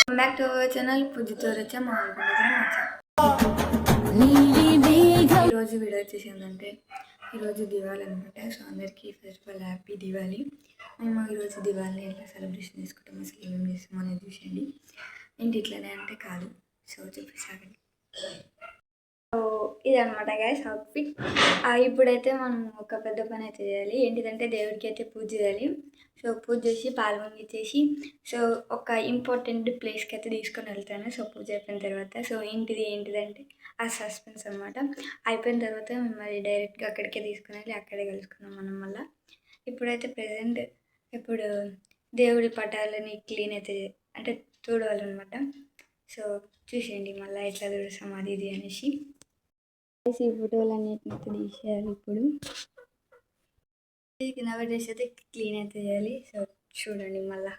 Back to our channel పూజతో రచ మా ఈరోజు వీడియో వచ్చేసి ఏంటంటే ఈరోజు దివాళీ అనమాట. సో అందరికీ first of all happy Diwali. మేము ఈరోజు దివాళీని ఎలా సెలబ్రేషన్ చేసుకుంటాం, అసలు ఏమేం చేస్తాం అనేది చూసేయండి. ఏంటి ఇట్లనే అంటే కాదు, సో చెప్పేసాగండి. సో ఇదనమాట గైస్ అవుట్ఫిట్. ఇప్పుడైతే మనం ఒక పెద్ద పని అయితే చేయాలి. ఏంటిదంటే దేవుడికి అయితే పూజ చేయాలి. సో పూజ చేసి పాలు పొంగిచ్చేసి సో ఒక ఇంపార్టెంట్ ప్లేస్కి అయితే తీసుకొని వెళ్తాను. సో పూజ అయిపోయిన తర్వాత సో ఏంటిదంటే ఆ సస్పెన్స్ అనమాట. అయిపోయిన తర్వాత మరి డైరెక్ట్గా అక్కడికే తీసుకుని వెళ్ళి అక్కడే కలుసుకున్నాం మనం. మళ్ళీ ఇప్పుడైతే ప్రజెంట్ ఇప్పుడు దేవుడి పటాలని క్లీన్ అయితే అంటే చూడాలన్నమాట. సో చూసేయండి మళ్ళీ ఎట్లా చూస్తాం అది ఇది అనేసి. ఈ ఫోటోలు అన్నిటిని తీసేయాలి. ఇప్పుడు కింద పెట్టేసి అయితే క్లీన్ అయితే చేయాలి. సో చూడండి మళ్ళా.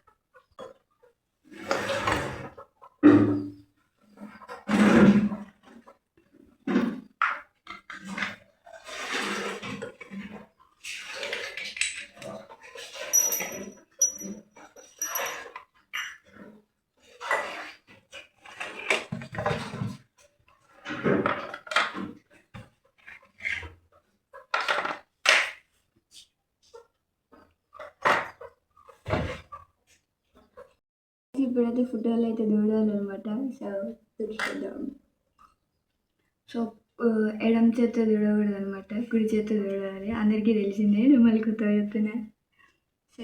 ఇప్పుడైతే ఫోటోలు అయితే దూడాలన్నమాట. సో చూద్దాం. సో ఎడం చేత్తో దూడకూడదు అనమాట, కుడి చేత్తో దూడాలి. అందరికీ తెలిసిందే, మళ్ళీ కొత్తగా చెప్తున్నా. సో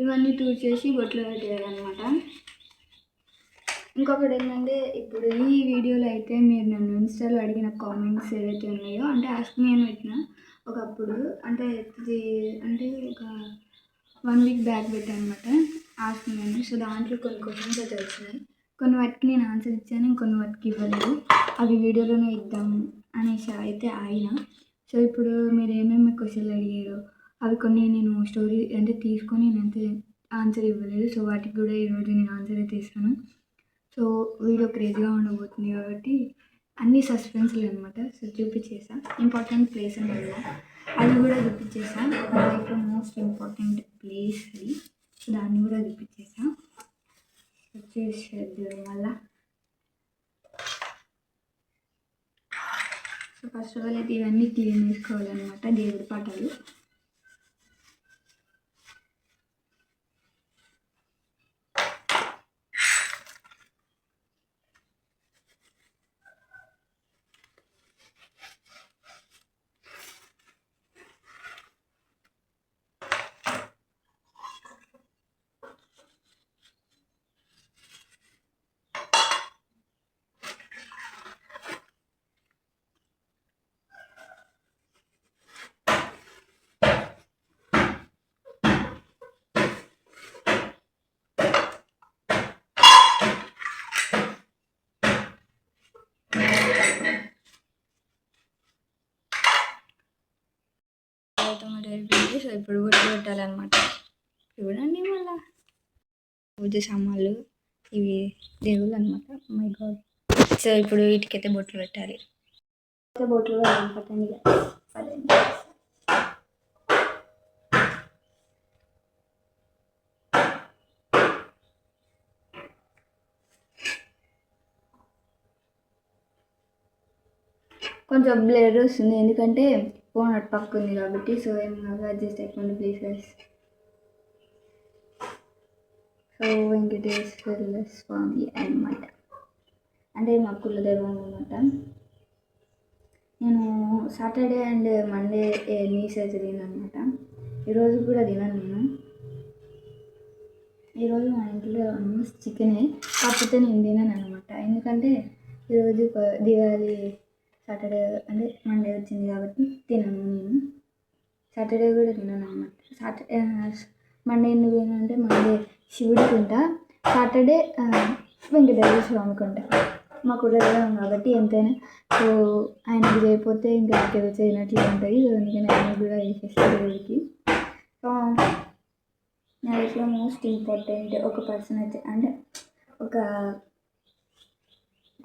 ఇవన్నీ చేసి బొట్లు పెట్టేయాలన్నమాట. ఇంకొకటి ఏంటంటే ఇప్పుడు ఈ వీడియోలో అయితే మీరు నన్ను ఇన్స్టాలో అడిగిన కామెంట్స్ ఏవైతే ఉన్నాయో అంటే ఆస్క్ మీ అని పెట్టిన ఒకప్పుడు అంటే ఒక 1 వీక్ బ్యాక్ పెట్టాను అనమాట ఆస్క్ మీ అని. సో దాంట్లో కొన్ని క్వశ్చన్స్ అయితే వచ్చినాయి. కొన్ని వాటికి నేను ఆన్సర్ ఇచ్చాను, ఇంకొన్ని వాటికి ఇవ్వలేదు. అవి వీడియోలోనే ఇద్దాం అనేసి అయితే ఆయన. సో ఇప్పుడు మీరు ఏమేమి క్వశ్చన్లు అడిగారో అవి కొన్ని నేను స్టోరీ అంటే తీసుకొని నేనైతే ఆన్సర్ ఇవ్వలేదు. సో వాటికి కూడా ఈరోజు నేను ఆన్సర్ అయితే ఇస్తాను. సో వీడియో క్రేజీగా ఉండబోతుంది కాబట్టి అన్ని సస్పెన్స్లు అనమాట. సో చూపించేసా ఇంపార్టెంట్ ప్లేస్ అని అది కూడా చూపించేసా. నా లైఫ్లో మోస్ట్ ఇంపార్టెంట్ ప్లేస్ అది. సో దాన్ని కూడా చూపించేసా. వచ్చేసేద్దాం మళ్ళా. సో ఫస్ట్ ఆఫ్ ఆల్ అయితే ఇవన్నీ క్లీన్ చేసుకోవాలన్నమాట, దేవుడి పటాలు. సో ఇప్పుడు బొట్లు పెట్టాలన్నమాట. చూడండి మళ్ళా పూజ సామాన్లు ఇవి దేవుళ్ళు అనమాట. My God. సో ఇప్పుడు వీటికైతే బొట్లు పెట్టాలి. బొట్లు పట్టండి. కొంచెం బ్లర్ వస్తుంది ఎందుకంటే ఫోన్ అటు పక్క ఉంది కాబట్టి. సో ఏం కాదు, అడ్జస్ట్ అయిపోండి ప్లీజ్. సో వెంకటేశ్వర స్వామి అన్నమాట, అంటే మా కులదైవం అనమాట. నేను సాటర్డే అండ్ మండే నీస్ అయితే తినమాట. ఈరోజు కూడా తినను నేను. ఈరోజు మా ఇంట్లో ఆల్మోస్ట్ చికెనే, కాకపోతే నేను తినను అనమాట. ఎందుకంటే ఈరోజు దివాళీ సాటర్డే అంటే మండే వచ్చింది కాబట్టి తినను నేను. సాటర్డే కూడా తినను అనమాట. మండే ఎందుకు తినంటే మండే శివుడికి ఉంటా, సాటర్డే వెంకటేశ్వర స్వామికి ఉంటా. మా కులదైవం కాబట్టి ఎంతైనా సో ఆయనకి చేయకపోతే ఇంకా ఏదో చేయనట్లు ఉంటుంది. సో అందుకని ఆయన కూడా వేసేస్తాను దేవుడికి. సో నా లైఫ్లో మోస్ట్ ఇంపార్టెంట్ ఒక పర్సన్ అయితే అంటే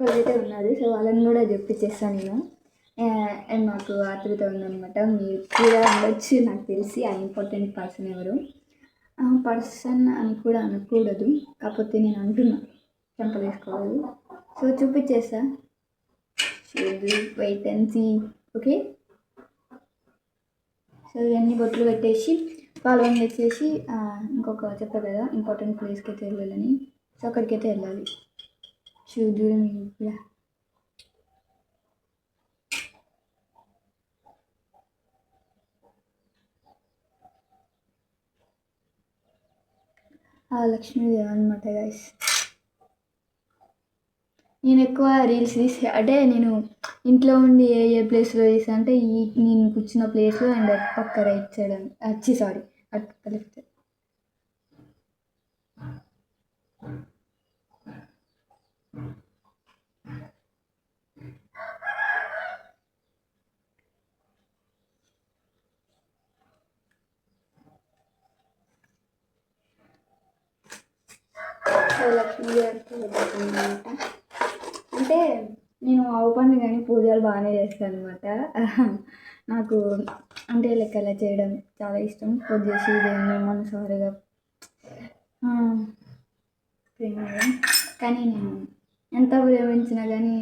ఒకరైతే ఉన్నారు. సో వాళ్ళని కూడా చెప్పించేస్తాను నేను. నాకు ఆతృత ఉందనమాట. మీరు కూడా ఉండొచ్చు నాకు తెలిసి ఆ ఇంపార్టెంట్ పర్సన్ ఎవరు. పర్సన్ అని కూడా అనకూడదు, కాకపోతే నేను అంటున్నా, చెంపలేసుకోవాలి. సో చూపించేస్తా, wait and see. Okay, so ఇవన్నీ బొట్లు పెట్టేసి పాల్గొని వచ్చేసి ఇంకొక చెప్పారు కదా ఇంపార్టెంట్ ప్లేస్కి అయితే వెళ్ళాలని, సో అక్కడికైతే వెళ్ళాలి. దూరం కూడా లక్ష్మీదేవి అనమాట గైస్. నేను ఎక్కువ రీల్స్ తీసి అంటే నేను ఇంట్లో ఉండి ఏ ప్లేస్లో తీసా అంటే నేను కూర్చున్న ప్లేస్లో అండ్ పక్క రైట్ సైడ్ అని సారీ అటు పక్క లెఫ్ట్ సైడ్. లక్ష్మీదేవికి అనమాట. అంటే నేను ఆవు పండు కానీ పూజలు బాగానే చేస్తాను అనమాట. నాకు అంటే లెక్క అలా చేయడం చాలా ఇష్టం. పూజ చేసి దేవుని మనసారిగా ప్రేమగా. కానీ నేను ఎంత ప్రేమించినా కానీ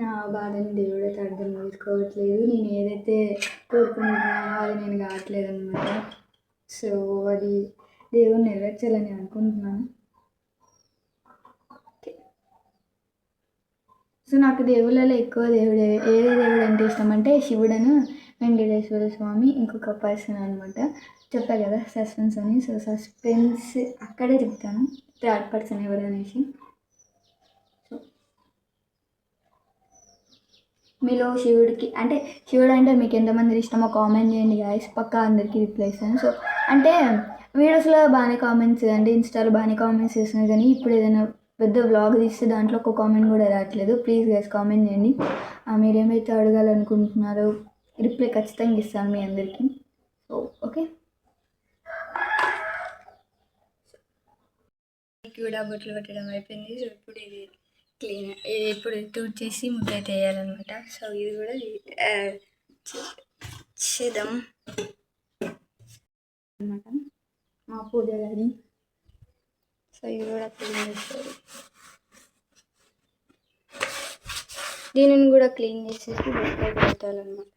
నా బాధని దేవుడు అయితే అర్థం చేసుకోవట్లేదు. నేను ఏదైతే కోరుకుంటున్నానో అది నేను కావట్లేదు అనమాట. సో అది దేవుడు నెరవేర్చాలని అనుకుంటున్నాను. సో నాకు దేవుళ్ళలో ఎక్కువ ఏ దేవుడు అంటే ఇష్టం అంటే శివుడను, వెంకటేశ్వర స్వామి, ఇంకొక పర్సన్ అనమాట. చెప్పా కదా సస్పెన్స్ అని. సో సస్పెన్స్ అక్కడే చెప్తాను థర్డ్ పర్సన్ ఎవరు అనేసి. సో మీలో శివుడికి అంటే శివుడు అంటే మీకు ఎంతమంది ఇష్టమో కామెంట్ చేయండి గాయస్, పక్కా అందరికీ రిప్లై ఇస్తాను. సో అంటే వీడియోస్లో బాగానే కామెంట్స్ అంటే ఇన్స్టాలో బాగానే కామెంట్స్ చేస్తున్నాయి, కానీ ఇప్పుడు ఏదైనా పెద్ద వ్లాగ్ తీస్తే దాంట్లో ఒక కామెంట్ కూడా రావట్లేదు. ప్లీజ్ గైస్ కామెంట్ చేయండి, మీరేమైతే అడగాలనుకుంటున్నారో రిప్లై ఖచ్చితంగా ఇస్తాను మీ అందరికీ. సో ఓకే, కూడా బొట్లు పెట్టడం అయిపోయింది. సో ఇప్పుడు ఇది క్లీన్, ఇప్పుడు టూట్ చేసి ముద్ద అయితే వేయాలన్నమాట. సో ఇది కూడా చేద్దాం అనమాట మా పూజ గారి. సో ఇది కూడా క్లీన్ చేస్తారు, దీనిని కూడా క్లీన్ చేసేసి బొట్లు పెట్టాలన్నమాట.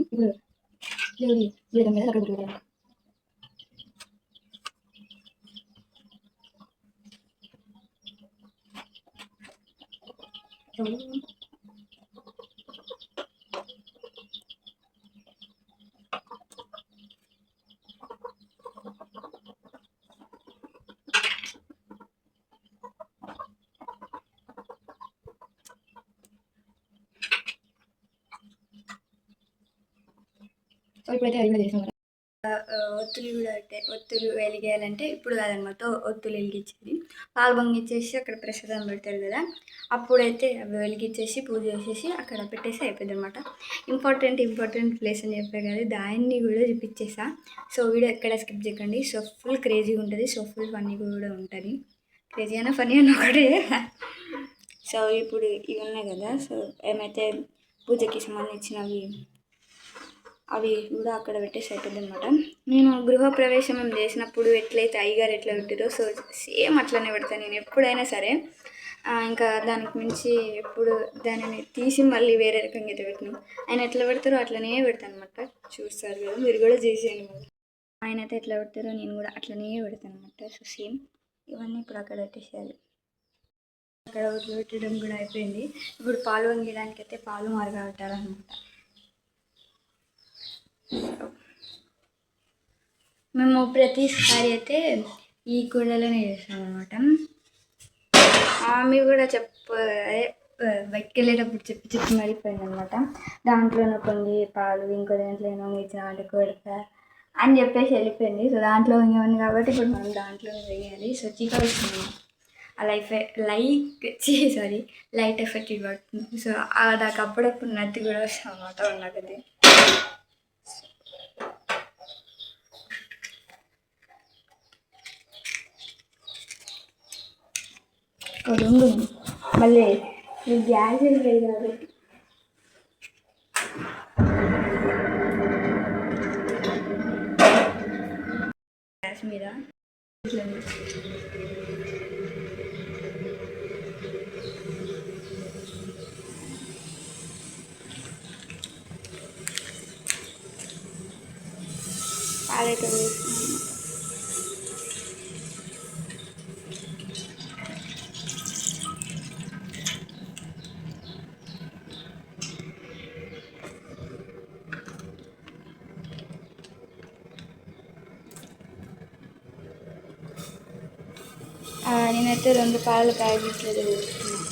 ఇప్పుడు దేవుడి జీవితం మీద అక్కడ పెట్టాలి. సో ఇప్పుడైతే అది కూడా చేసాం. ఒత్తులు కూడా అంటే ఒత్తులు వెలిగేయాలంటే ఇప్పుడు కాదనమాట, ఒత్తులు వెలిగించేది పాలు పొంగిచ్చేసి అక్కడ ప్రసాదం పెడతారు కదా, అప్పుడైతే అవి వెలిగించేసి పూజ చేసేసి అక్కడ పెట్టేసి అయిపోయింది అనమాట. ఇంపార్టెంట్ ప్లేస్ అని చెప్పారు కదా, దాన్ని కూడా చూపించేసా. సో వీడియో ఎక్కడ స్కిప్ చేయకండి. సో ఫుల్ క్రేజీగా ఉంటుంది, సో ఫుల్ ఫన్నీ కూడా ఉంటుంది. క్రేజీ అయినా ఫన్నీ అయినా ఒకటే. సో ఇప్పుడు ఇవి ఉన్నాయి కదా, సో ఏమైతే పూజకి సంబంధించినవి అవి కూడా అక్కడ పెట్టేసి అయిపోయింది అనమాట. నేను గృహప్రవేశం చేసినప్పుడు ఎట్లయితే అయ్యగారు ఎట్లా పెట్టారో సో సేమ్ అట్లనే పెడతాను నేను ఎప్పుడైనా సరే. ఇంకా దానికి మించి ఎప్పుడు దానిని తీసి మళ్ళీ వేరే రకంగా అయితే పెట్టినాను. ఆయన ఎట్లా పెడతారో అట్లనే పెడతాను అనమాట. చూస్తారు కదా, మీరు కూడా చేసేయండి కదా. ఆయన అయితే ఎట్లా పెడతారో నేను కూడా అట్లనే పెడతాను అనమాట. సో సేమ్ ఇవన్నీ ఇప్పుడు అక్కడ పెట్టేసేయాలి. అక్కడ వదిలి పెట్టడం కూడా అయిపోయింది. ఇప్పుడు పాలు వంగడానికి అయితే పాలు మరగబెట్టాలన్నమాట. మేము ప్రతిసారి అయితే ఈ కూడలోనే చేస్తాం అనమాట. మమ్మీ కూడా బయటికి వెళ్ళేటప్పుడు చెప్పి చెప్పి మరిపోయింది అనమాట. దాంట్లోనూ కొన్ని పాలు, ఇంకో దాంట్లో ఏమో ఇచ్చిన అంటే కొడతా అని చెప్పేసి వెళ్ళిపోయింది. సో దాంట్లో ఉంది కాబట్టి ఇప్పుడు మనం దాంట్లో వేయాలి. సో చికెన్ వస్తుంది ఆ లైట్ ఎఫెక్ట్ ఇవ్వడుతుంది. సో నాకు అప్పుడప్పుడు నత్తి కూడా వస్తుంది అన్నమాట ఉన్నది. ఉండు మళ్ళీ గ్యాస్ లేదు కాబట్టి గ్యాస్ మీద పాలైతే నేనైతే 2 పాల ప్యాకెట్లు తీసుకున్నాను.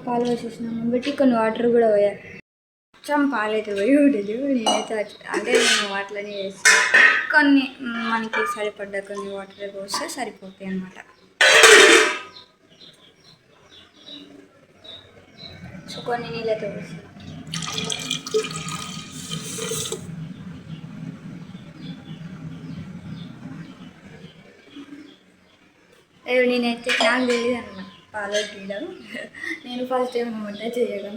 పాలు వేసేసినాము బట్టి కొన్ని వాటర్ కూడా పోయాయి. కొంచెం పాలైతే పోయి ఉండదు. నేనైతే అంటే నేను వాటిలోనే వేస్తాను. కొన్ని మనకి సరిపడ్డ కొన్ని వాటర్ పోస్తే సరిపోతాయి అన్నమాట. సో కొన్ని నీళ్ళతో పోస్తాను. నేనైతే నాకు తెలియదు అన్నమాట పాలు తీయడం. నేను ఫస్ట్ టైం వంట చేయడం.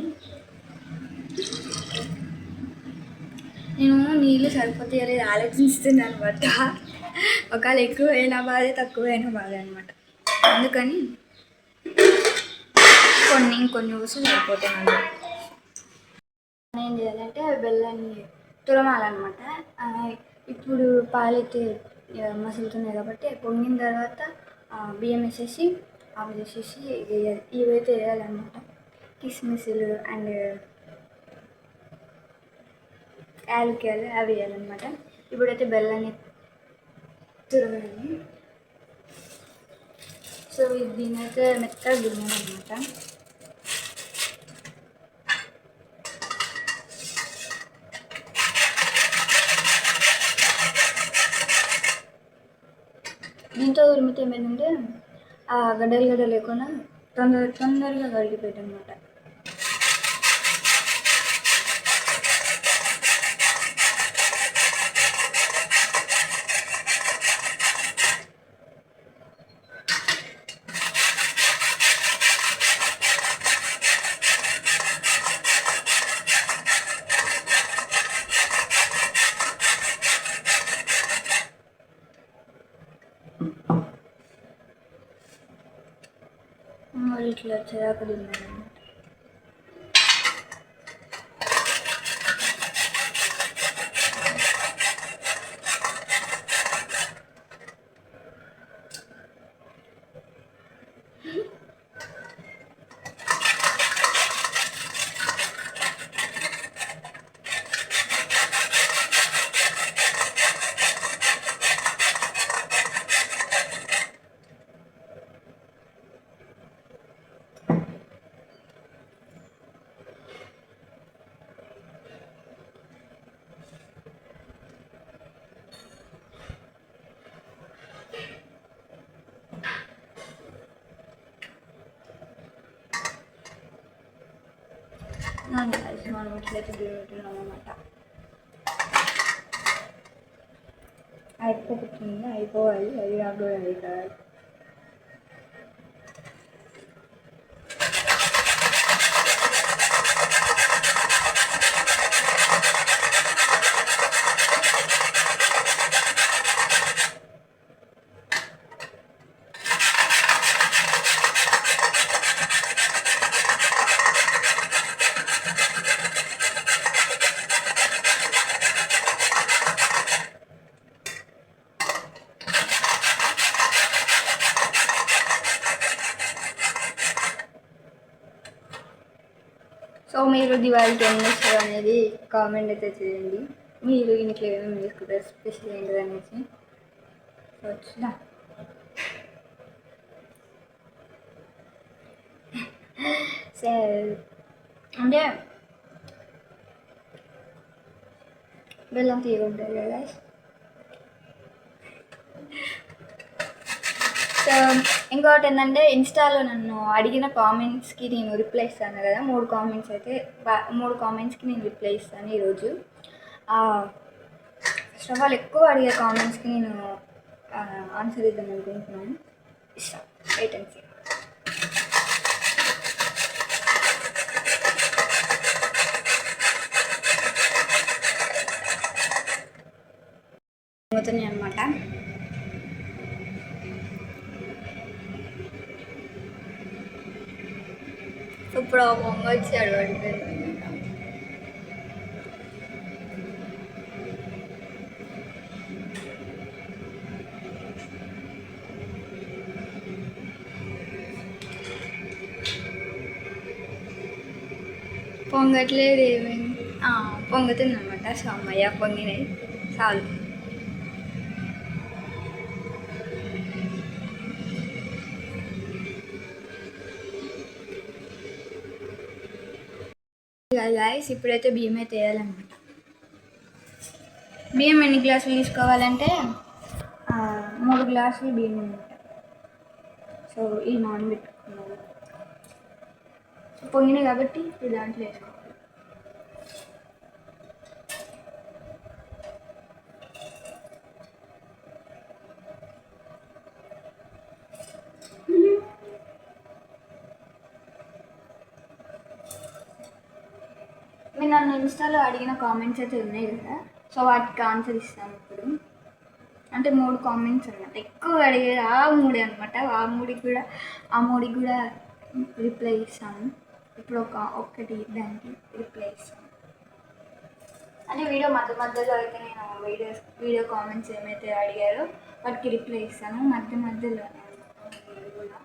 నేను నీళ్ళు సరిపోతాయో లేదు ఆలోచిస్తున్నాను అనమాట. ఒకవేళ ఎక్కువ అయినా బాధే, తక్కువ అయినా బాధే అనమాట. అందుకని ఇంకొన్ని ఊసి సరిపోతాయి అన్నమాట. ఏం చేయాలంటే బెల్లాన్ని తురమాలన్నమాట. ఇప్పుడు పాలైతే మసులుతున్నాయి కాబట్టి పొంగిన తర్వాత బియ్యం వేసేసి అవి వేసేసి వేయాలి. ఇవైతే వేయాలన్నమాట. కిస్మిస్లు అండ్ యాలక్కాయలు అవి వేయాలన్నమాట. ఇప్పుడైతే బెల్లాన్ని తురమాలి. సో దీనైతే మెత్తగా దున్నాలన్నమాట. దీంతో ఉరిమితే ఏమైందంటే ఆ గడ్డలు లేకుండా తొందరగా కడిగిపోయాయి అన్నమాట. ఇట్లా చిరాకు తిన్నాను. మనం ఇట్లయితే దిగుతున్నాం అన్నమాట. అయిపోవాలి. అది కాకుండా అది కాదు. సో మీరు దివాళీకి ఏం చేస్తారు అనేది కామెంట్ అయితే చేయండి. మీరు ఇంట్లో ఏమేమి చేసుకుంటారు స్పెషల్ ఏంటిది అనేసి వచ్చినా సరే అంటే బెల్లం తీగ ఉంటుంది కదా. సో ఇంకోటి ఏంటంటే ఇన్స్టాలో నన్ను అడిగిన కామెంట్స్కి నేను రిప్లై ఇస్తాను కదా, 3 కామెంట్స్కి నేను రిప్లై ఇస్తాను ఈరోజు. ఫస్ట్ ఆఫ్ ఆల్ ఎక్కువ అడిగే కామెంట్స్కి నేను ఆన్సర్ ఇద్దాం అనుకుంటున్నాను. ఇస్తాను, వెయిట్ అండ్ సీ. పోతున్నాయి అనమాట. ఇప్పుడు పొంగ వచ్చాడు పడిపోయింది. పొంగట్లేదు ఏమైంది, పొంగుతుందన్నమాట. సో అమ్మయ్య పొంగినాయి చాలు. గాయస్ ఇప్పుడైతే బియ్యం అయితే వేయాలన్నమాట. బియ్యం ఎన్ని గ్లాసులు తీసుకోవాలంటే 3 గ్లాసులు బియ్యం అనమాట. సో ఈ నానబెట్టుకున్నాను. సో పొంగినాయి కాబట్టి ఇప్పుడు దాంట్లో వేసుకోవాలి. మీరు నన్ను ఇన్స్టాలో అడిగిన కామెంట్స్ అయితే ఉన్నాయి కదా, సో వాటికి ఆన్సర్ ఇస్తాను ఇప్పుడు. అంటే 3 కామెంట్స్ అనమాట, ఎక్కువ అడిగేది ఆ 3 అనమాట. ఆ మూడికి కూడా రిప్లై ఇస్తాను. ఇప్పుడు ఒక్కటి దానికి రిప్లై ఇస్తాను. అంటే వీడియో మధ్యలో అయితే నేను వీడియో కామెంట్స్ ఏమైతే అడిగారో వాటికి రిప్లై ఇస్తాను మధ్యలో కూడా.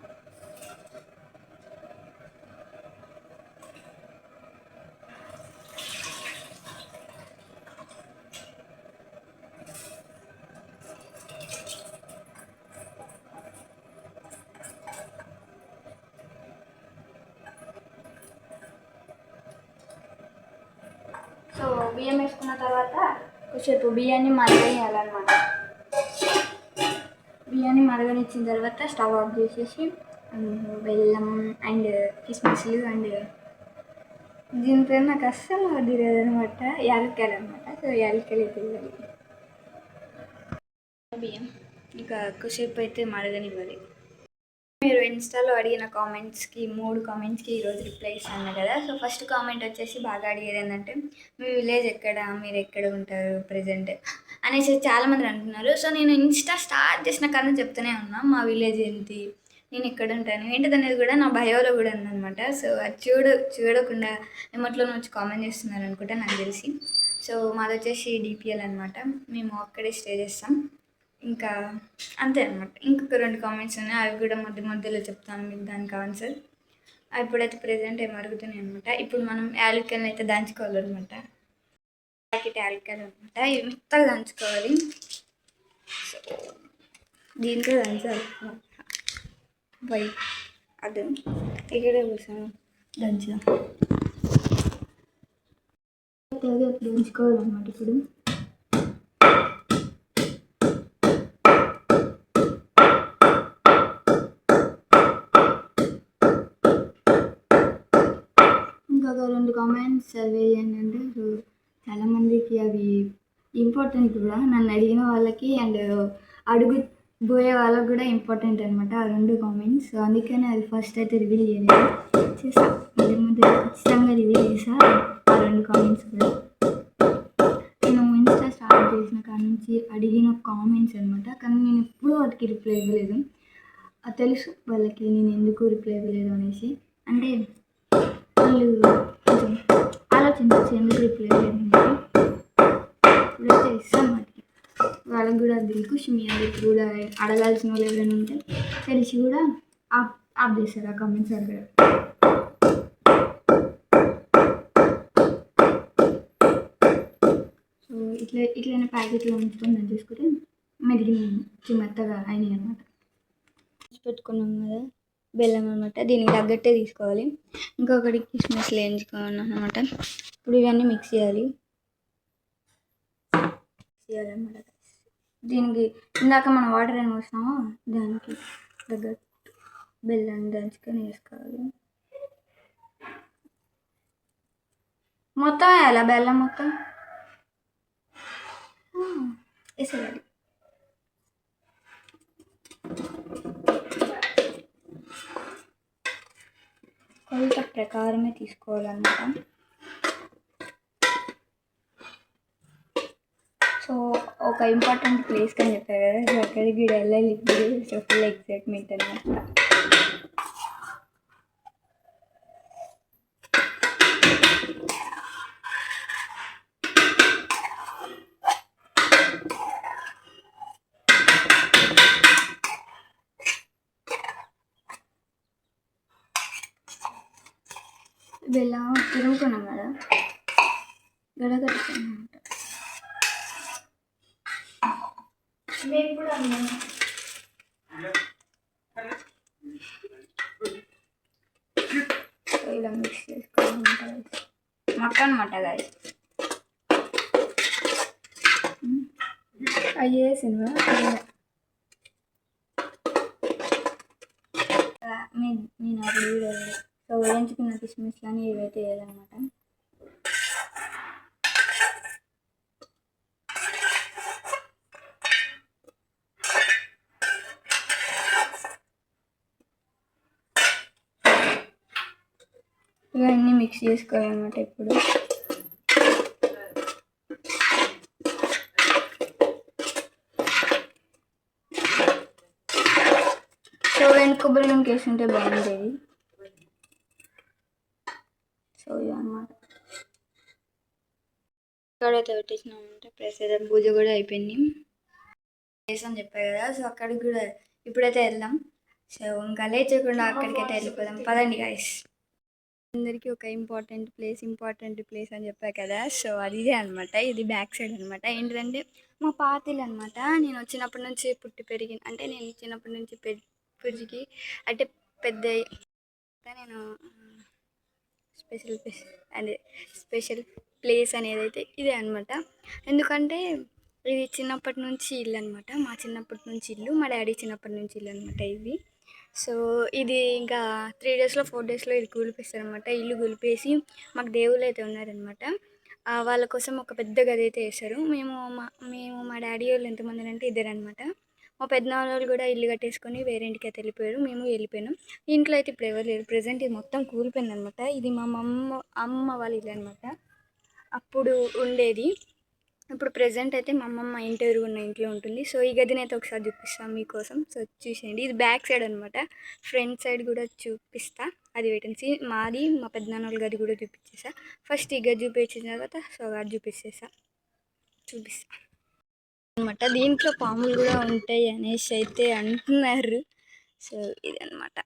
సో బియ్యం వేసుకున్న తర్వాత కొంచెంసేపు బియ్యాన్ని మరగనియాలన్నమాట. బియ్యాన్ని మరగనిచ్చిన తర్వాత స్టవ్ ఆఫ్ చేసేసి బెల్లం అండ్ కిస్మిస్లు అండ్ దీని పేరు నాకు అస్సలు తెలియదు అనమాట, యాలక్కాయలు అనమాట. సో యాలక్కాయలు అయితే ఇవ్వాలి. బియ్యం ఇంకా కొంచెంసేపు అయితే మరగనివ్వాలి. మీరు ఇన్స్టాలో అడిగిన కామెంట్స్కి 3 కామెంట్స్కి ఈరోజు రిప్లై ఇస్తాను కదా. సో ఫస్ట్ కామెంట్ వచ్చేసి బాగా అడిగేది ఏంటంటే మీ విలేజ్ ఎక్కడ, మీరు ఎక్కడ ఉంటారు ప్రజెంట్ అనేసి చాలామంది అంటున్నారు. సో నేను ఇన్స్టా స్టార్ట్ చేసిన కానీ చెప్తూనే ఉన్నా మా విలేజ్ ఏంటి, నేను ఎక్కడ ఉంటాను ఏంటిది అనేది కూడా నా బయోలో కూడా ఉందన్నమాట. సో అది చూడకుండా ఎమ్మట్లోనే వచ్చి కామెంట్ చేస్తున్నారు అనుకుంటా నాకు తెలిసి. సో మాది వచ్చేసి డిపిఎల్ అనమాట, మేము అక్కడే స్టే చేస్తాం. ఇంకా అంతే అనమాట. ఇంకొక 2 కామెంట్స్ ఉన్నాయి, అవి కూడా మధ్యలో చెప్తాను మీకు దానికి ఆన్సర్. ఇప్పుడైతే ప్రెజెంట్ ఏం అడుగుతున్నాయి అనమాట. ఇప్పుడు మనం యాలక్కాయలను అయితే దంచుకోవాలన్నమాట. ప్యాకెట్ యాలక్కాయలు అనమాట, ఇవి మెత్తగా దంచుకోవాలి. సో దీంతో దంచాలి బై అది ఇక్కడే కూర్చొని దంచుదాం. దంచుకోవాలన్నమాట. ఇప్పుడు ఇంకొక 2 కామెంట్స్ సర్వే చేయండి అంటే చాలామందికి అవి ఇంపార్టెంట్ కూడా, నన్ను అడిగిన వాళ్ళకి అండ్ అడుగుబోయే వాళ్ళకి కూడా ఇంపార్టెంట్ అనమాట ఆ 2 కామెంట్స్. సో అందుకనే అది ఫస్ట్ అయితే రివీల్ చేయలేదు, మధ్య ఖచ్చితంగా రివీల్ చేసా ఆ 2 కామెంట్స్ కూడా. నేను ఇన్స్టా స్టార్ట్ చేసిన కాడ నుంచి అడిగిన కామెంట్స్ అనమాట, కానీ నేను ఎప్పుడూ వాటికి రిప్లై ఇవ్వలేదు. అది తెలుసు వాళ్ళకి నేను ఎందుకు రిప్లై ఇవ్వలేదు అనేసి. అంటే వాళ్ళు కొంచెం ఆలోచించవచ్చు ఎందుకు రిప్లై ఇవ్వలేదు. ఇప్పుడైతే ఇస్తాను వాటికి, వాళ్ళకి కూడా తెలుసు. మీ అందరికి కూడా అడగాల్సిన వాళ్ళు ఎవరైనా ఉంటే తెలిసి కూడా ఆఫ్ చేస్తారు ఆ కామెంట్స్ అడగడం. సో ఇట్లనే ప్యాకెట్లో ఉంచుకొని చేసుకుంటే మెదిగి మెత్తగా అయినాయి అనమాట. పెట్టుకున్నాం కదా బెల్లం అనమాట, దీనికి తగ్గట్టే తీసుకోవాలి. ఇంకొకటి కిస్మిస్లు వేయించుకోవాలి అనమాట. ఇప్పుడు ఇవన్నీ మిక్స్ చేయాలన్నమాట. దీనికి ఇందాక మనం వాటర్ ఏమి పోసినామో దానికి తగ్గట్టు బెల్లం దంచుకొని వేసుకోవాలి. మొత్తం వేయాలా బెల్లం మొత్తం వేసేయాలి. కొలత ప్రకారమే తీసుకోవాలన్నమాట. సో ఒక ఇంపార్టెంట్ ప్లేస్ అని చెప్పారు కదా, సో అక్కడికి కూడా వెళ్ళాలి. ఇప్పుడు సో ఫుల్ ఎక్సైట్మెంట్ అనమాట. బెల్లం తిరుగుకున్నాం కదా, గడగడుకున్నాం అనమాట. ఇలా మిక్స్ చేసుకోవాలన్నమాట. మొత్తం అనమాట గాయ అయ్యే సినిమా నేను అప్పుడు వీడియో సో వేయించుకున్న కిస్మిస్లు అని ఇవైతే వేయాలన్నమాట. ఇవన్నీ మిక్స్ చేసుకోవాలన్నమాట. ఇప్పుడు సో వెంట కొబ్బరి నూనె వేసుకుంటే బాగుంటుంది. సో ఇదన్నమాట. ఇక్కడైతే పెట్టేసినామంటే ప్రసాదం పూజ కూడా అయిపోయింది అని చెప్పారు కదా, సో అక్కడికి కూడా ఇప్పుడైతే వెళ్దాం. సో ఇంకా లేచకుండా అక్కడికైతే వెళ్ళిపోదాం. పదండి గాయస్. అందరికీ ఒక ఇంపార్టెంట్ ప్లేస్ అని చెప్పారు కదా, సో అది ఇదే అనమాట. ఇది బ్యాక్ సైడ్ అనమాట. ఏంటంటే మా పాతిల్ అనమాట. నేను వచ్చినప్పటి నుంచి పుట్టి పెరిగి అంటే నేను చిన్నప్పటి నుంచి పెరిగి అంటే పెద్ద నేను స్పెషల్ ప్లేస్ అనేది అయితే ఇదే అనమాట. ఎందుకంటే ఇది చిన్నప్పటి నుంచి ఇల్లు అనమాట. మా చిన్నప్పటి నుంచి ఇల్లు, మా డాడీ చిన్నప్పటి నుంచి ఇల్లు అనమాట ఇది. సో ఇది ఇంకా 3 డేస్లో 4 డేస్లో ఇది కూలిపిస్తారు అనమాట. ఇల్లు కూలిపేసి మాకు దేవుళ్ళు అయితే ఉన్నారనమాట. వాళ్ళ కోసం ఒక పెద్ద గది అయితే వేస్తారు. మేము మా డాడీ వాళ్ళు ఎంతమంది అంటే 2 అనమాట. మా పెద్దనాన్న వాళ్ళు కూడా ఇల్లు కట్టేసుకొని వేరే ఇంటికి అయితే వెళ్ళిపోయారు. మేము వెళ్ళిపోయినాం. ఇంట్లో అయితే ఇప్పుడు ఎవరు లేరు. ప్రజెంట్ ఇది మొత్తం కూలిపోయింది అనమాట. ఇది మా అమ్మ వాళ్ళ ఇల్లు అనమాట. అప్పుడు ఉండేది. ఇప్పుడు ప్రజెంట్ అయితే మా అమ్మమ్మ ఇంటి ఎరుగున్న ఇంట్లో ఉంటుంది. సో ఈ గదిని అయితే ఒకసారి చూపిస్తాను మీకోసం. సో చూసేయండి. ఇది బ్యాక్ సైడ్ అనమాట. ఫ్రంట్ సైడ్ కూడా చూపిస్తా. అది వేటెన్సీ మాది మా పెద్దనాన్న వాళ్ళ గది కూడా చూపించేసా. ఫస్ట్ ఈ గది చూపించిన తర్వాత సో అది చూపిస్తా అనమాట. దీంట్లో పాములు కూడా ఉంటాయి అనేసి అయితే అంటున్నారు. సో ఇదనమాట.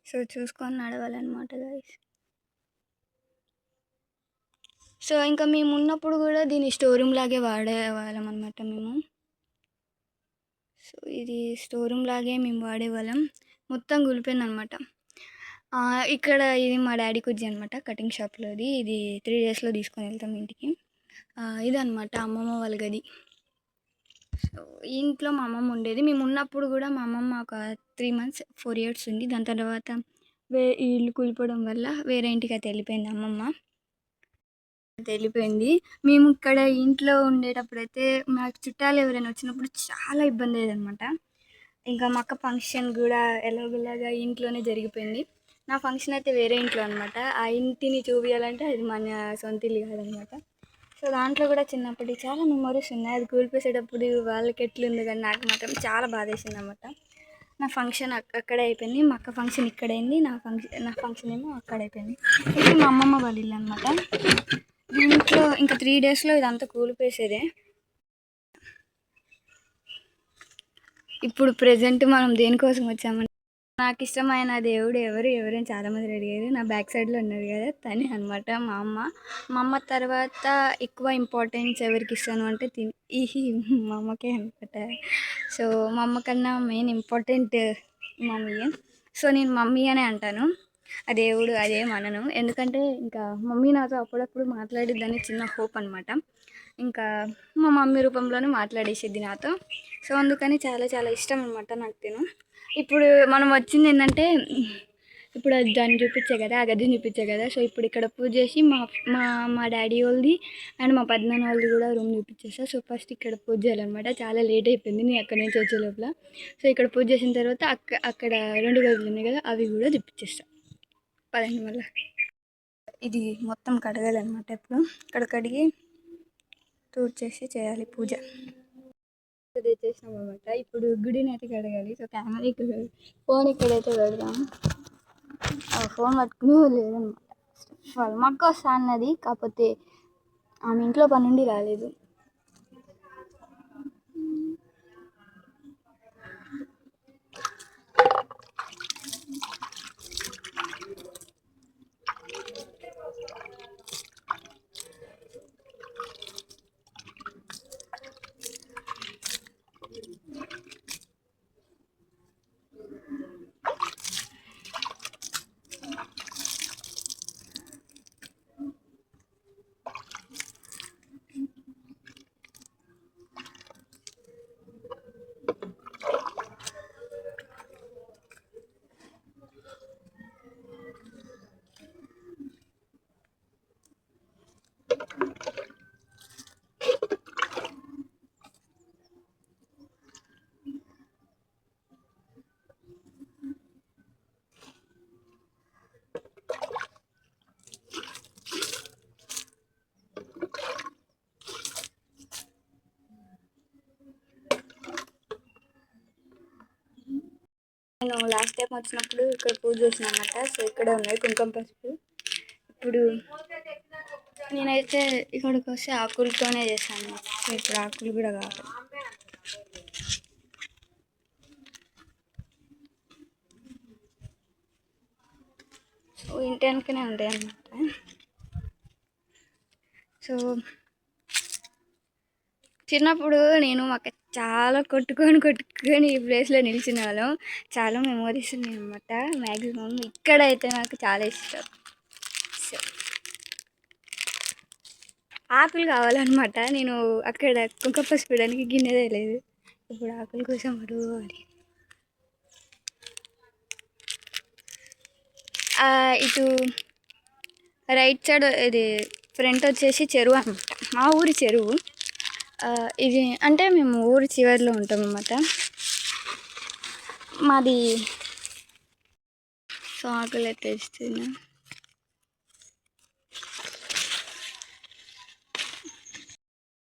సో చూసుకొని నడవాలన్నమాట గాయస్. సో ఇంకా మేము ఉన్నప్పుడు కూడా దీన్ని స్టోర్ రూమ్ లాగే వాడేవాళ్ళం అనమాట మేము. సో ఇది స్టోర్ రూమ్ లాగే మేము వాడేవాళ్ళం. మొత్తం కూలిపోయింది అనమాట. ఇక్కడ ఇది మా డాడీ కుజ్జి అనమాట, కటింగ్ షాప్లోది. ఇది 3 డేస్లో తీసుకొని వెళ్తాం ఇంటికి. ఇదనమాట అమ్మమ్మ వాళ్ళ గది. సో ఇంట్లో మా అమ్మమ్మ ఉండేది. మేము ఉన్నప్పుడు కూడా మా అమ్మమ్మ ఒక 3 months 4 years ఉంది. దాని తర్వాత ఈ ఇల్లు కూలిపోవడం వల్ల వేరే ఇంటికి అయితే వెళ్ళిపోయింది అమ్మమ్మ. వెళ్ళిపోయింది. మేము ఇక్కడ ఇంట్లో ఉండేటప్పుడైతే మాకు చుట్టాలు ఎవరైనా వచ్చినప్పుడు చాలా ఇబ్బంది అయ్యేదనమాట. ఇంకా మా అక్క ఫంక్షన్ కూడా ఎలాగోలాగా ఇంట్లోనే జరిగిపోయింది. నా ఫంక్షన్ అయితే వేరే ఇంట్లో అనమాట. ఆ ఇంటిని చూపించాలంటే అది మన సొంత ఇల్లు కాదనమాట. సో దాంట్లో కూడా చిన్నప్పటి చాలా మెమరీస్ ఉన్నాయి. అది కూలిపోసేటప్పుడు వాళ్ళకి ఎట్లుంది కానీ నాకు మాత్రం చాలా బాధ వేసింది అనమాట. నా ఫంక్షన్ అక్కడే అయిపోయింది. మా అక్క ఫంక్షన్ ఇక్కడైంది. నా ఫంక్షన్ ఏమో అక్కడ అయిపోయింది. ఇది మా అమ్మమ్మ వాళ్ళ ఇల్లు అనమాట. దీంట్లో ఇంకా 3 డేస్లో ఇదంతా కూలిపోసేదే. ఇప్పుడు ప్రజెంట్ మనం దేనికోసం వచ్చామంటే నాకు ఇష్టమైన దేవుడు ఎవరైనా చాలామంది అడిగారు. నా బ్యాక్ సైడ్లో ఉన్నారు కదా తనే అనమాట మా అమ్మ. మా అమ్మ తర్వాత ఎక్కువ ఇంపార్టెన్స్ ఎవరికి ఇస్తాను అంటే మా అమ్మకే అనమాట. సో మా అమ్మ కన్నా మెయిన్ ఇంపార్టెంట్ మమ్మీయే. సో నేను మమ్మీ అనే అంటాను, ఆ దేవుడు అదేం అనను. ఎందుకంటే ఇంకా మమ్మీ నాతో అప్పుడప్పుడు మాట్లాడిద్దని చిన్న హోప్ అనమాట. ఇంకా మా మమ్మీ రూపంలోనే మాట్లాడేసిద్ది నాతో. సో అందుకని చాలా చాలా ఇష్టం అనమాట నాకు తిను. ఇప్పుడు మనం వచ్చింది ఏంటంటే, ఇప్పుడు అది దాన్ని చూపించే కదా, ఆ గదిని చూపించే కదా. సో ఇప్పుడు ఇక్కడ పూజ చేసి మా మా మా డాడీ వాళ్ళది అండ్ మా పెద్దనాన్న వాళ్ళది కూడా రూమ్ చూపించేస్తా. సో ఫస్ట్ ఇక్కడ పూజ చేయాలన్నమాట. చాలా లేట్ అయిపోయింది నేను అక్కడి నుంచి వచ్చే లోపల. సో ఇక్కడ పూజ చేసిన తర్వాత అక్కడ 2 గదులు ఉన్నాయి కదా, అవి కూడా చూపించేస్తా. పదండి మళ్ళీ. ఇది మొత్తం కడగాలన్నమాట. ఇప్పుడు ఇక్కడ కడిగి తూడ్చేసి చేయాలి పూజ. తెచ్చేసినాం అనమాట. ఇప్పుడు గుడిని అయితే కడగాలి. సో కెమెరా ఇక్కడ, ఫోన్ ఇక్కడైతే పెడదాం. ఫోన్ పట్టుకుని లేదనమాట. మా అక్క వస్తా అన్నది, కాకపోతే ఆమె ఇంట్లో పని నుండి రాలేదు. నేను లాస్ట్ టైం వచ్చినప్పుడు ఇక్కడ పూజ చేసిన అన్నమాట. సో ఇక్కడ ఉన్నాయి కుంకుమ పసుపు. ఇప్పుడు నేనైతే ఇక్కడికి వస్తే ఆకులతోనే చేశాను. సో ఇప్పుడు ఆకులు కూడా కావాలి. సో ఇంటి వెనకనే ఉంటాయి అన్నమాట. సో చిన్నప్పుడు నేను మాకు చాలా కొట్టుకొని ఈ ప్లేస్లో నిలిచిన వాళ్ళం. చాలా మెమోరీస్ ఉన్నాయి అనమాట. మ్యాక్సిమం ఇక్కడైతే నాకు చాలా ఇష్టం. సో ఆకులు కావాలన్నమాట. నేను అక్కడ కుంకుమ పసుపు వేయడానికి గిన్నెదే లేదు. ఇప్పుడు ఆకుల కోసం అడుగువాలి. ఇటు రైట్ సైడ్ ఇది ఫ్రంట్ వచ్చేసి చెరువు అనమాట, మా ఊరి చెరువు. ఇది అంటే మేము ఊరి చివరిలో ఉంటాం అన్నమాట మాది. సో ఆకులు అయితే ఇస్తున్నా.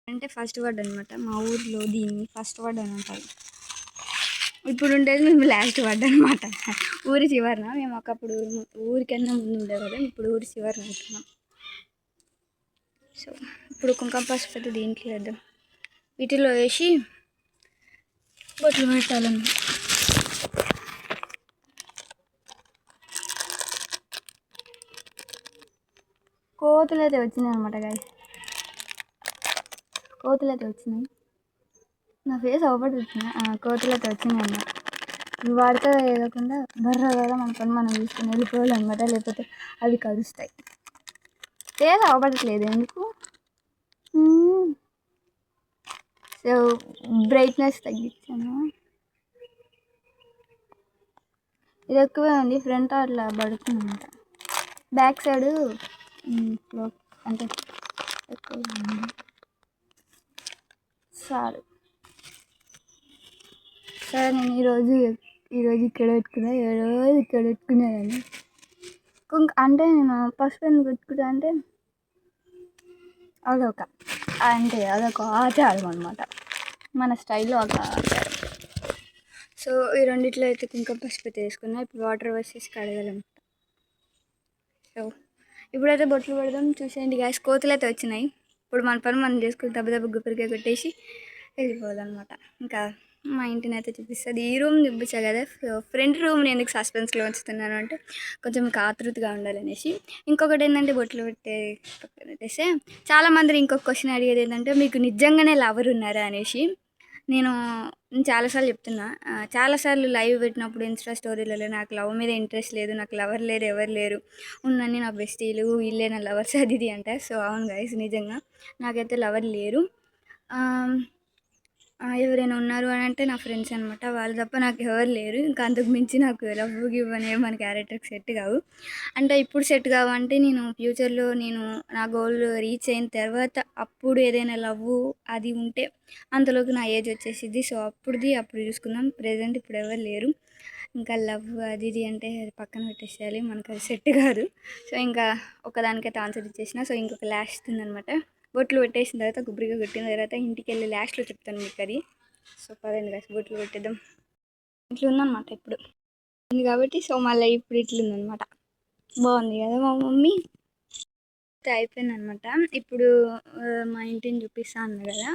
అంటే ఫస్ట్ వర్డ్ అనమాట. మా ఊరిలో దీన్ని ఫస్ట్ వర్డ్ అని అంటారు. ఇప్పుడు ఉండేది మేము లాస్ట్ వర్డ్ అనమాట. ఊరి చివరిన మేము ఒకప్పుడు ఊరికన్నా ముందు ఉండేవాళ్ళం. ఇప్పుడు ఊరి చివరిన ఉంటున్నాం. సో ఇప్పుడు కుంకుమ పసుపు అయితే దీంట్లో వేద్దాం. వీటిలో వేసి బొట్లు పెట్టాలన్నమాట. కోతులు అయితే వచ్చినాయి అనమాట గాయస్. కోతులు అయితే వచ్చినాయి. నా ఫేస్ అవపడుతున్నాయి. కోతులు అయితే వచ్చినాయి అన్నమాట. వాడితో వేయకుండా బర్ర కదా మన పని మనం తీసుకుని వెళ్ళిపోవాలి అనమాట. లేకపోతే అవి కలుస్తాయి. ఫేస్ అవపడట్లేదు ఎందుకు. సో బ్రైట్నెస్ తగ్గించాను. ఇది ఎక్కువే ఉంది. ఫ్రంట్ అట్లా పడుతుంది అనమాట. బ్యాక్ సైడ్ అంటే ఎక్కువ చాలు. సరే నేను ఈరోజు ఇక్కడ పెట్టుకున్నా, రోజు ఇక్కడ పెట్టుకునేదాన్ని. అంటే నేను పసుపు ఎందుకు పెట్టుకుంటా అంటే అదొక ఆచారం అనమాట. మన స్టైల్లో ఒక ఆచారం. సో ఈ రెండిట్లో అయితే కుంకుమ పసుపు వేసుకున్నా. ఇప్పుడు వాటర్ వేసేసి కడగాలన్నమాట. సో ఇప్పుడైతే బొట్లు పెడదాం. చూసేయండి గ్యాస్. కోతులు అయితే వచ్చినాయి. ఇప్పుడు మన పని మనం చేసుకుని దెబ్బ గుప్పరికాయ కొట్టేసి వెళ్ళిపోవాలన్నమాట. ఇంకా మా ఇంటిని అయితే చూపిస్తుంది. ఈ రూమ్ చూపించా కదా, ఫ్రంట్ రూమ్ని ఎందుకు సస్పెన్స్లో ఉంచుతున్నాను అంటే కొంచెం ఆతృతగా ఉండాలనేసి. ఇంకొకటి ఏంటంటే బొట్లు పెట్టేస్తే చాలామంది ఇంకొక క్వశ్చన్ అడిగేది ఏంటంటే మీకు నిజంగానే లవర్ ఉన్నారా అనేసి. నేను చాలాసార్లు చెప్తున్నా, చాలాసార్లు లైవ్ పెట్టినప్పుడు ఇన్స్టా స్టోరీలలో నాకు లవ్ మీద ఇంట్రెస్ట్ లేదు, నాకు లవర్ లేరు, ఎవరు లేరు, ఉన్నన్ని నా బెస్టీలు, వీళ్ళే నా లవర్స్ అది ఇది అంటే. సో అవును గైస్, నిజంగా నాకైతే లవర్ లేరు. ఎవరైనా ఉన్నారు అని అంటే నా ఫ్రెండ్స్ అనమాట, వాళ్ళు తప్ప నాకు ఎవరు లేరు. ఇంకా అంతకు మించి నాకు లవ్ గివ్ అనేవి మన క్యారెక్టర్కి సెట్ కావు. అంటే ఇప్పుడు సెట్ కావంటే నేను ఫ్యూచర్లో నేను నా గోల్ రీచ్ అయిన తర్వాత అప్పుడు ఏదైనా లవ్ అది ఉంటే అంతలోకి నా ఏజ్ వచ్చేసిద్ది. సో అప్పుడు చూసుకుందాం. ప్రెజెంట్ ఇప్పుడు ఎవరు లేరు. ఇంకా లవ్ అది ఇది అంటే అది పక్కన పెట్టేసేయాలి, మనకు అది సెట్ కాదు. సో ఇంకా ఒకదానికైతే ఆన్సర్ ఇచ్చేసిన. సో ఇంకొక లాస్ట్ ఉందనమాట. బొట్లు పెట్టేసిన తర్వాత గుబ్బరిగా కొట్టిన తర్వాత ఇంటికి వెళ్ళి లాస్ట్లో చెప్తాను మీకు అది. సో పదండి గాయస్, బొట్లు పెట్టేద్దాం. ఇట్లా ఉందన్నమాట ఇప్పుడు ఉంది కాబట్టి. సో మళ్ళీ ఇప్పుడు ఇట్లుందనమాట. బాగుంది కదా మా మమ్మీ. అయిపోయింది అనమాట. ఇప్పుడు మా ఇంటిని చూపిస్తాను కదా,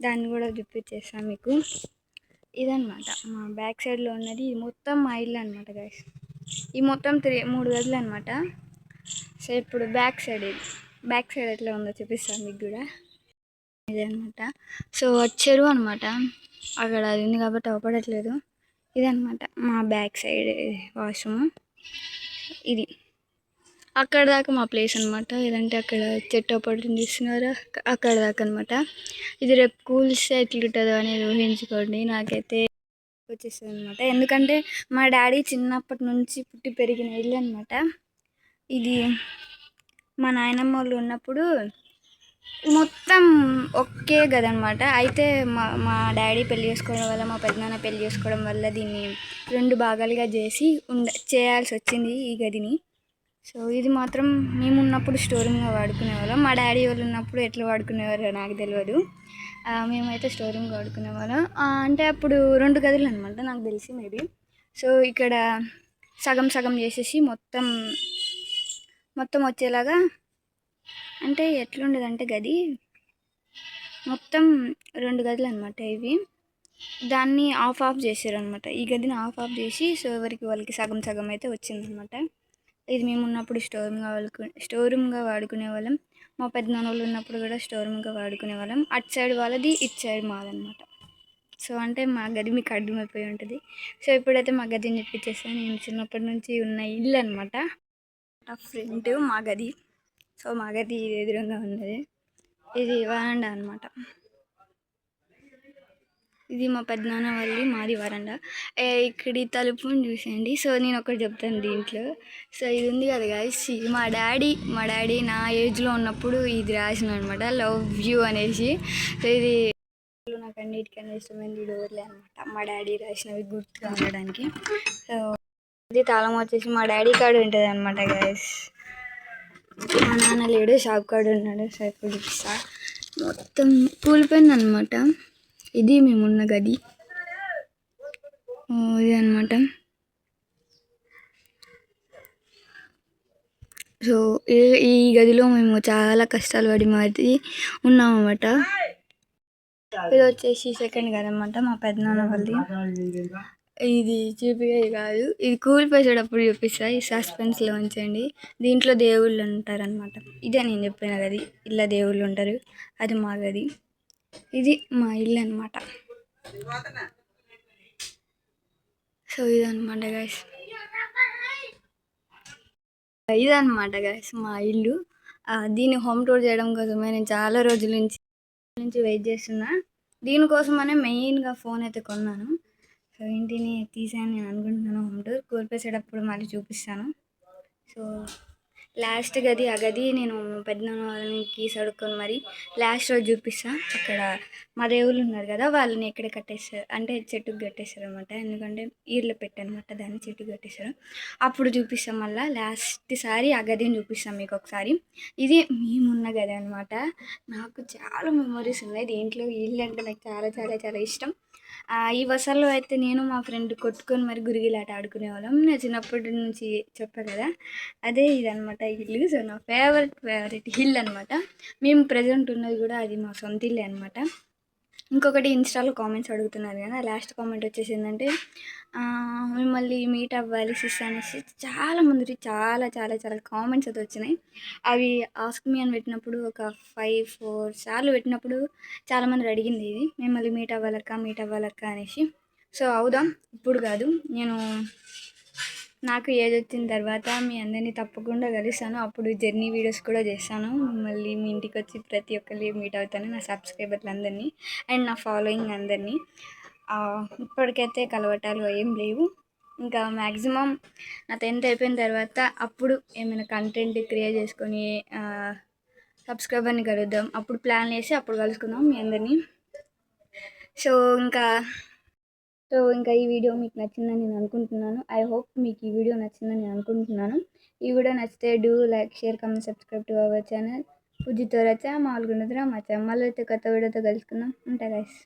దాన్ని కూడా చూపించేస్తాను మీకు. ఇదనమాట మా బ్యాక్ సైడ్లో ఉన్నది. ఇది మొత్తం మా ఇల్లు అనమాట గాయస్. ఈ మొత్తం 3 గదులు అనమాట. సో ఇప్పుడు బ్యాక్ సైడ్ ఎట్లా ఉందో చూపిస్తాను మీకు కూడా. ఇదే అనమాట. సో చెరువు అనమాట, అక్కడ అది ఉంది కాబట్టి అవపడట్లేదు. ఇదనమాట మా బ్యాక్ సైడ్ వాష్రూమ్. ఇది అక్కడ దాకా మా ప్లేస్ అనమాట. ఏదంటే అక్కడ చెట్టు అప్పటి తీస్తున్నారా, అక్కడ దాకా అనమాట. ఇది రేపు కూల్స్తే ఎట్లుంటుందో అనేది ఊహించుకోండి. నాకైతే వచ్చేస్తుంది అనమాట, ఎందుకంటే మా డాడీ చిన్నప్పటి నుంచి పుట్టి పెరిగిన ఇల్లు అనమాట ఇది. మా నాయనమ్మ వాళ్ళు ఉన్నప్పుడు మొత్తం ఒకే గదనమాట. అయితే మా డాడీ పెళ్లి చేసుకోవడం వల్ల, మా పెద్దనాన్న పెళ్లి చేసుకోవడం వల్ల దీన్ని 2 భాగాలుగా చేయాల్సి వచ్చింది ఈ గదిని. సో ఇది మాత్రం మేము ఉన్నప్పుడు స్టోర్ రూమ్గా వాడుకునేవాళ్ళం. మా డాడీ వాళ్ళు ఉన్నప్పుడు ఎట్లా వాడుకునేవారో నాకు తెలియదు. మేమైతే స్టోర్ రూమ్గా వాడుకునేవాళ్ళం. అంటే అప్పుడు 2 గదులు అనమాట నాకు తెలిసి మేబీ. సో ఇక్కడ సగం సగం చేసేసి మొత్తం వచ్చేలాగా, అంటే ఎట్లుండేదంటే గది మొత్తం 2 గదులు అనమాట ఇవి. దాన్ని ఆఫ్ చేసారు అనమాట. ఈ గదిని ఆఫ్ చేసి సో ఎవరికి వాళ్ళకి సగం సగం అయితే వచ్చిందనమాట. ఇది మేము ఉన్నప్పుడు స్టోర్ రూమ్గా వాడుకునే వాళ్ళం. మా పెద్దనాన్న వాళ్ళు ఉన్నప్పుడు కూడా స్టోర్ రూమ్గా వాడుకునే వాళ్ళం. అటు సైడ్ వాళ్ళది, ఇటు సైడ్ మాదనమాట. సో అంటే మా గది మీకు అర్థమైపోయి ఉంటుంది. సో ఇప్పుడైతే మా గదిని చెప్పించేస్తాను. నేను చిన్నప్పటి నుంచి ఉన్న ఇల్లు అనమాట. ఫ్రంట్ మా గది. సో మా గది ఎదురుగా ఉన్నది. ఇది వరండా అనమాట. ఇది మా పెద్దనాన్న వాళ్ళది, మాది వరండా. ఇక్కడి తలుపుని చూసేయండి. సో నేను ఒకటి చెప్తాను దీంట్లో. సో ఇది ఉంది కదా గాయస్, మా డాడీ నా ఏజ్లో ఉన్నప్పుడు ఇది రాసిన అనమాట, లవ్ యూ అనేసి. సో ఇది నాకు అన్నిటికన్నా ఇష్టమైనది డోర్లే అనమాట, మా డాడీ రాసినవి గుర్తుగా ఉండడానికి. సో ఇది తాళం వచ్చేసి మా డాడీ కాడ ఉంటుంది అనమాట గాయస్. మా నాన్న లేడు, షాప్ కాడ ఉన్నాడు. సో ఇప్పుడు చూపిస్తా. మొత్తం కూలిపోయింది అనమాట. ఇది మేమున్న గది. ఇది అనమాట. సో ఈ గదిలో మేము చాలా కష్టాలు పడి మాది ఉన్నామన్నమాట. ఇది వచ్చేసి సెకండ్ గది అనమాట, మా పెద్దనాన్న వాళ్ళది. ఇది చూపిగా కాదు, ఇది కూలిపోయేటప్పుడు చూపిస్తా. ఈ సస్పెన్స్లో ఉంచండి. దీంట్లో దేవుళ్ళు ఉంటారనమాట. ఇదే నేను చెప్పిన గది, ఇలా దేవుళ్ళు ఉంటారు. అది మా గది. ఇది మా ఇల్లు అనమాట. సో ఇదనమాట గాయస్, మా ఇల్లు. దీన్ని హోమ్ టూర్ చేయడం కోసమే నేను చాలా రోజుల నుంచి వెయిట్ చేస్తున్నా. దీనికోసమనే మెయిన్గా ఫోన్ అయితే కొన్నాను. సో ఇంటిని తీసాను నేను అనుకుంటున్నాను. హోమ్ టూర్ కోల్పేసేటప్పుడు మళ్ళీ చూపిస్తాను. సో లాస్ట్ గది, ఆ గది నేను పెద్దనాన్న వాళ్ళని కీస్ అడుక్కొని మరి లాస్ట్ రోజు చూపిస్తాను. అక్కడ మా దేవుళ్ళు ఉన్నారు కదా, వాళ్ళని ఎక్కడ కట్టేస్తారు అంటే చెట్టుకు కట్టేస్తారు అనమాట. ఎందుకంటే ఈర్లు పెట్టనమాట, దాన్ని చెట్టుకు కట్టేస్తారు. అప్పుడు చూపిస్తాం. మళ్ళీ లాస్ట్ సారి ఆ గదిని చూపిస్తాం మీకు ఒకసారి. ఇది మేమున్న గది అనమాట. నాకు చాలా మెమరీస్ ఉన్నాయి దీంట్లో. ఇల్లు అంటే నాకు చాలా చాలా చాలా ఇష్టం. ఈ వర్షాల్లో అయితే నేను మా ఫ్రెండ్ కొట్టుకొని మరి గురిగిలాట ఆడుకునేవాళ్ళం. నేను చిన్నప్పటి నుంచి చెప్పా కదా, అదే ఇదనమాట ఇల్లు. సో నా ఫేవరెట్ ఇల్లు అనమాట. మేము ప్రజెంట్ ఉన్నది కూడా అది మా సొంత ఇల్లే అనమాట. ఇంకొకటి ఇన్స్టాలో కామెంట్స్ అడుగుతున్నారు కదా, లాస్ట్ కామెంట్ వచ్చేసి ఏంటంటే మిమ్మల్ని మీట్ అవ్వాలి సిస్ అనేసి చాలామంది చాలా చాలా చాలా కామెంట్స్ అయితే వచ్చినాయి. అవి ఆస్క్ మీ అని పెట్టినప్పుడు ఒక 5-4 సార్లు పెట్టినప్పుడు చాలామంది అడిగింది ఇది, మిమ్మల్ని మీట్ అవ్వాలక్క అనేసి. సో అవుదాం, ఇప్పుడు కాదు, నాకు ఏజ్ వచ్చిన తర్వాత మీ అందరినీ తప్పకుండా కలుస్తాను. అప్పుడు జర్నీ వీడియోస్ కూడా చేస్తాను. మళ్ళీ మీ ఇంటికి వచ్చి ప్రతి ఒక్కరిని మీట్ అవుతాను, నా సబ్స్క్రైబర్లు అందరినీ అండ్ నా ఫాలోయింగ్ అందరినీ. ఇప్పటికైతే కలవటాలు ఏం లేవు. ఇంకా మ్యాక్సిమం నా 10th అయిపోయిన తర్వాత అప్పుడు ఏమైనా కంటెంట్ క్రియేట్ చేసుకొని సబ్స్క్రైబర్ని కలుద్దాం. అప్పుడు ప్లాన్ వేసి అప్పుడు కలుసుకుందాం మీ అందరినీ. సో ఇంకా ఈ వీడియో మీకు నచ్చిందని నేను అనుకుంటున్నాను. ఐ హోప్ మీకు ఈ వీడియో నచ్చిందని నేను అనుకుంటున్నాను. ఈ వీడియో నచ్చితే do like, share, comment, subscribe to our channel. పూజితో రచ మాల్గొండదురా మచ్చ. మళ్ళీ అయితే కొత్త వీడియోతో కలుసుకుందాం. ఉంటా గైస్.